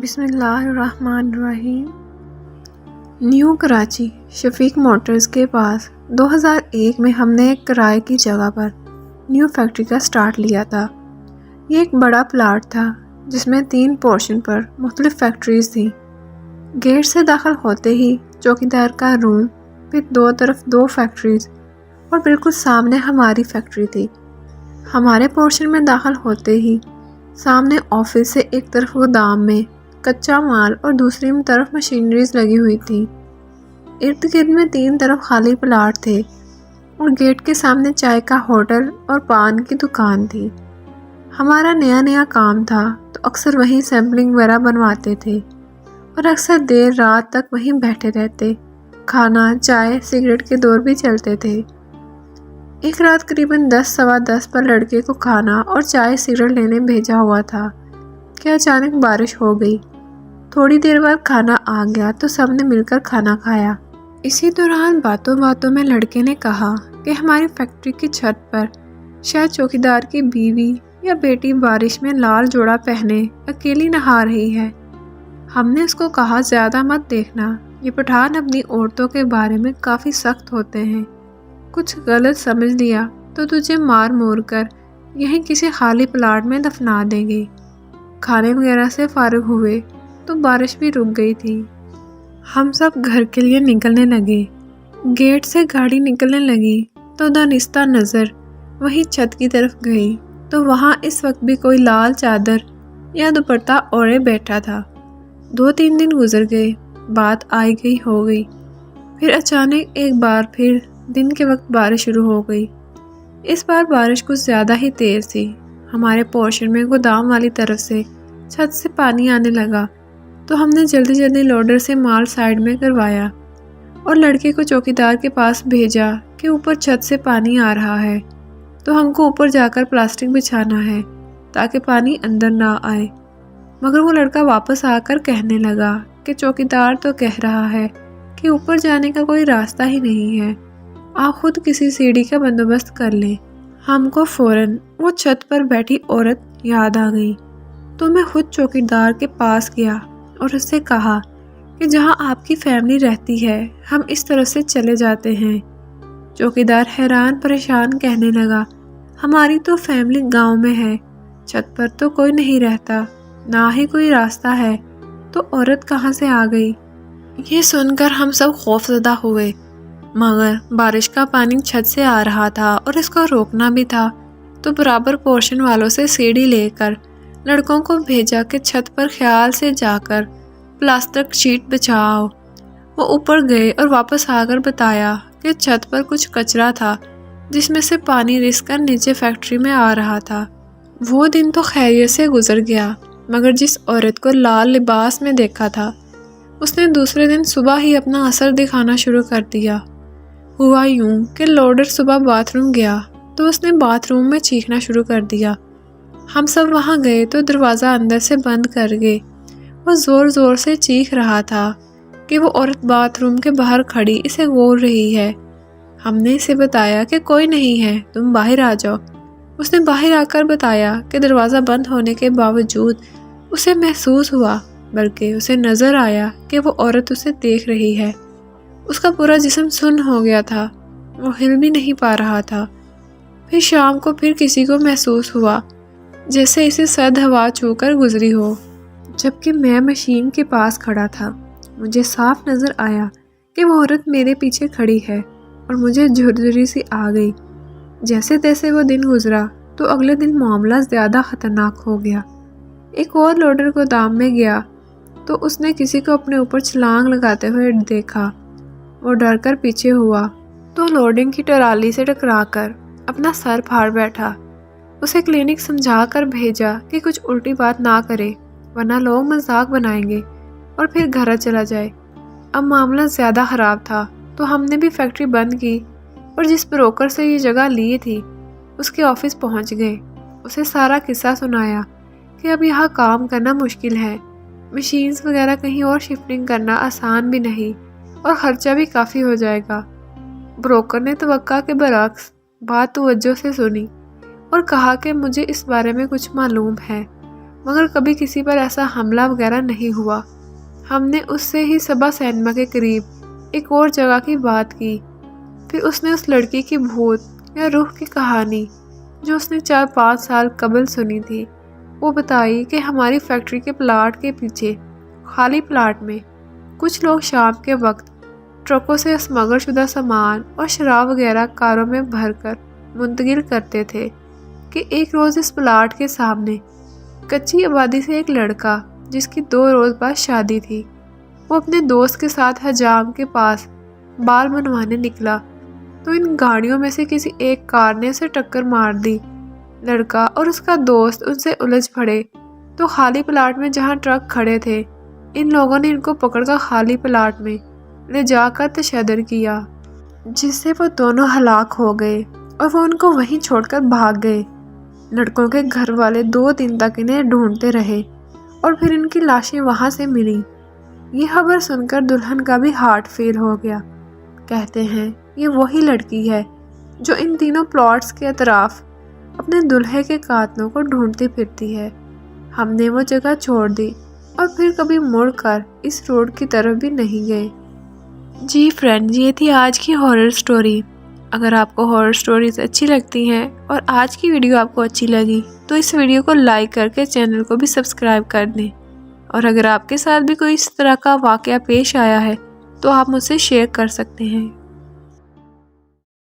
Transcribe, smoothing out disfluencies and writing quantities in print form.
بسم اللہ الرحمن الرحیم۔ نیو کراچی شفیق موٹرز کے پاس 2001 میں ہم نے ایک کرائے کی جگہ پر نیو فیکٹری کا سٹارٹ لیا تھا۔ یہ ایک بڑا پلاٹ تھا جس میں 3 پورشن پر مختلف فیکٹریز تھیں۔ گیٹ سے داخل ہوتے ہی چوکیدار کا روم، پھر 2 طرف 2 فیکٹریز اور بالکل سامنے ہماری فیکٹری تھی۔ ہمارے پورشن میں داخل ہوتے ہی سامنے آفس سے ایک طرف گودام میں کچا مال اور دوسری طرف مشینریز لگی ہوئی تھی۔ ارد گرد میں 3 طرف خالی پلاٹ تھے اور گیٹ کے سامنے چائے کا ہوٹل اور پان کی دکان تھی۔ ہمارا نیا کام تھا تو اکثر وہیں سیمپلنگ وغیرہ بنواتے تھے اور اکثر دیر رات تک وہیں بیٹھے رہتے۔ کھانا، چائے، سگریٹ کے دور بھی چلتے تھے۔ ایک رات قریباً 10 سوا 10 پر لڑکے کو کھانا اور چائے سگریٹ لینے بھیجا ہوا تھا کہ اچانک بارش ہو گئی۔ تھوڑی دیر بعد کھانا آ گیا تو سب نے مل کر کھانا کھایا۔ اسی دوران باتوں میں لڑکے نے کہا کہ ہماری فیکٹری کی چھت پر شاید چوکیدار کی بیوی یا بیٹی بارش میں لال جوڑا پہنے اکیلی نہا رہی ہے۔ ہم نے اس کو کہا زیادہ مت دیکھنا، یہ پٹھان اپنی عورتوں کے بارے میں کافی سخت ہوتے ہیں، کچھ غلط سمجھ لیا تو تجھے مار مور کر یہیں کسی خالی پلاٹ میں دفنا دیں گے۔ کھانے وغیرہ سے فارغ ہوئے تو بارش بھی رک گئی تھی۔ ہم سب گھر کے لیے نکلنے لگے۔ گیٹ سے گاڑی نکلنے لگی تو دانستہ نظر وہیں چھت کی طرف گئی تو وہاں اس وقت بھی کوئی لال چادر یا دوپٹہ اوڑھے بیٹھا تھا۔ 2-3 دن گزر گئے، بات آئی گئی ہو گئی۔ پھر اچانک ایک بار پھر دن کے وقت بارش شروع ہو گئی۔ اس بار بارش کچھ زیادہ ہی تیز تھی۔ ہمارے پورشن میں گودام والی طرف سے چھت سے پانی آنے لگا تو ہم نے جلدی لوڈر سے مال سائیڈ میں کروایا اور لڑکے کو چوکیدار کے پاس بھیجا کہ اوپر چھت سے پانی آ رہا ہے تو ہم کو اوپر جا کر پلاسٹک بچھانا ہے تاکہ پانی اندر نہ آئے۔ مگر وہ لڑکا واپس آ کر کہنے لگا کہ چوکیدار تو کہہ رہا ہے کہ اوپر جانے کا کوئی راستہ ہی نہیں ہے، آپ خود کسی سیڑھی کا بندوبست کر لیں۔ ہم کو فوراً وہ چھت پر بیٹھی عورت یاد آ گئی تو میں خود چوکیدار کے پاس گیا اور اس سے کہا کہ جہاں آپ کی فیملی رہتی ہے ہم اس طرف سے چلے جاتے ہیں۔ چوکیدار حیران پریشان کہنے لگا، ہماری تو فیملی گاؤں میں ہے، چھت پر تو کوئی نہیں رہتا، نہ ہی کوئی راستہ ہے، تو عورت کہاں سے آ گئی؟ یہ سن کر ہم سب خوفزدہ ہوئے، مگر بارش کا پانی چھت سے آ رہا تھا اور اس کو روکنا بھی تھا تو برابر پورشن والوں سے سیڑھی لے کر لڑکوں کو بھیجا کہ چھت پر خیال سے جا کر پلاسٹک شیٹ بچھاؤ۔ وہ اوپر گئے اور واپس آ کر بتایا کہ چھت پر کچھ کچرا تھا جس میں سے پانی رس کر نیچے فیکٹری میں آ رہا تھا۔ وہ دن تو خیریت سے گزر گیا، مگر جس عورت کو لال لباس میں دیکھا تھا اس نے دوسرے دن صبح ہی اپنا اثر دکھانا شروع کر دیا۔ ہوا یوں کہ لوڈر صبح باتھ روم گیا تو اس نے باتھ روم میں چیخنا شروع کر دیا۔ ہم سب وہاں گئے تو دروازہ اندر سے بند کر گئے۔ وہ زور سے چیخ رہا تھا کہ وہ عورت باتھ روم کے باہر کھڑی اسے گھور رہی ہے۔ ہم نے اسے بتایا کہ کوئی نہیں ہے، تم باہر آ جاؤ۔ اس نے باہر آ کر بتایا کہ دروازہ بند ہونے کے باوجود اسے محسوس ہوا، بلکہ اسے نظر آیا کہ وہ عورت اسے دیکھ رہی ہے۔ اس کا پورا جسم سن ہو گیا تھا، وہ ہل بھی نہیں پا رہا تھا۔ پھر شام کو پھر کسی کو محسوس ہوا جیسے اسے سرد ہوا چھو کر گزری ہو، جبکہ میں مشین کے پاس کھڑا تھا۔ مجھے صاف نظر آیا کہ وہ عورت میرے پیچھے کھڑی ہے اور مجھے جھرجھری سی آ گئی۔ جیسے تیسے وہ دن گزرا تو اگلے دن معاملہ زیادہ خطرناک ہو گیا۔ ایک اور لوڈر گودام میں گیا تو اس نے کسی کو اپنے اوپر چھلانگ لگاتے ہوئے دیکھا۔ وہ ڈر کر پیچھے ہوا تو لوڈنگ کی ٹرالی سے ٹکرا کر اپنا سر پھاڑ بیٹھا۔ اسے کلینک سمجھا کر بھیجا کہ کچھ الٹی بات نہ کرے ورنہ لوگ مذاق بنائیں گے اور پھر گھر چلا جائے۔ اب معاملہ زیادہ خراب تھا تو ہم نے بھی فیکٹری بند کی اور جس بروکر سے یہ جگہ لی تھی اس کے آفس پہنچ گئے۔ اسے سارا قصہ سنایا کہ اب یہاں کام کرنا مشکل ہے، مشینز وغیرہ کہیں اور شفٹنگ کرنا آسان بھی نہیں اور خرچہ بھی کافی ہو جائے گا۔ بروکر نے توقع کے برعکس بات توجہ سے سنی اور کہا کہ مجھے اس بارے میں کچھ معلوم ہے، مگر کبھی کسی پر ایسا حملہ وغیرہ نہیں ہوا۔ ہم نے اس سے ہی صبا سینما کے قریب ایک اور جگہ کی بات کی۔ پھر اس نے اس لڑکی کی بھوت یا روح کی کہانی جو اس نے 4-5 سال قبل سنی تھی وہ بتائی کہ ہماری فیکٹری کے پلاٹ کے پیچھے خالی پلاٹ میں کچھ لوگ شام کے وقت ٹرکوں سے اسمگل شدہ سامان اور شراب وغیرہ کاروں میں بھر کر منتقل کرتے تھے کہ ایک روز اس پلاٹ کے سامنے کچی آبادی سے ایک لڑکا جس کی 2 روز بعد شادی تھی، وہ اپنے دوست کے ساتھ حجام کے پاس بال منوانے نکلا تو ان گاڑیوں میں سے کسی ایک کار نے اسے ٹکر مار دی۔ لڑکا اور اس کا دوست ان سے الجھ پڑے تو خالی پلاٹ میں جہاں ٹرک کھڑے تھے ان لوگوں نے ان کو پکڑ کر خالی پلاٹ میں لے جا کر تشدد کیا، جس سے وہ دونوں ہلاک ہو گئے اور وہ ان کو وہیں چھوڑ کر بھاگ گئے۔ لڑکوں کے گھر والے 2 دن تک انہیں ڈھونڈتے رہے اور پھر ان کی لاشیں وہاں سے ملی۔ یہ خبر سن کر دلہن کا بھی ہارٹ فیل ہو گیا۔ کہتے ہیں یہ وہی لڑکی ہے جو ان تینوں پلاٹس کے اطراف اپنے دلہے کے قاتلوں کو ڈھونڈتی پھرتی ہے۔ ہم نے وہ جگہ چھوڑ دی اور پھر کبھی مڑ کر اس روڈ کی طرف بھی نہیں گئے۔ جی فرینڈ، یہ تھی آج کی ہارر سٹوری۔ اگر آپ کو ہارر سٹوریز اچھی لگتی ہیں اور آج کی ویڈیو آپ کو اچھی لگی تو اس ویڈیو کو لائک کر کے چینل کو بھی سبسکرائب کر دیں، اور اگر آپ کے ساتھ بھی کوئی اس طرح کا واقعہ پیش آیا ہے تو آپ مجھ سے شیئر کر سکتے ہیں۔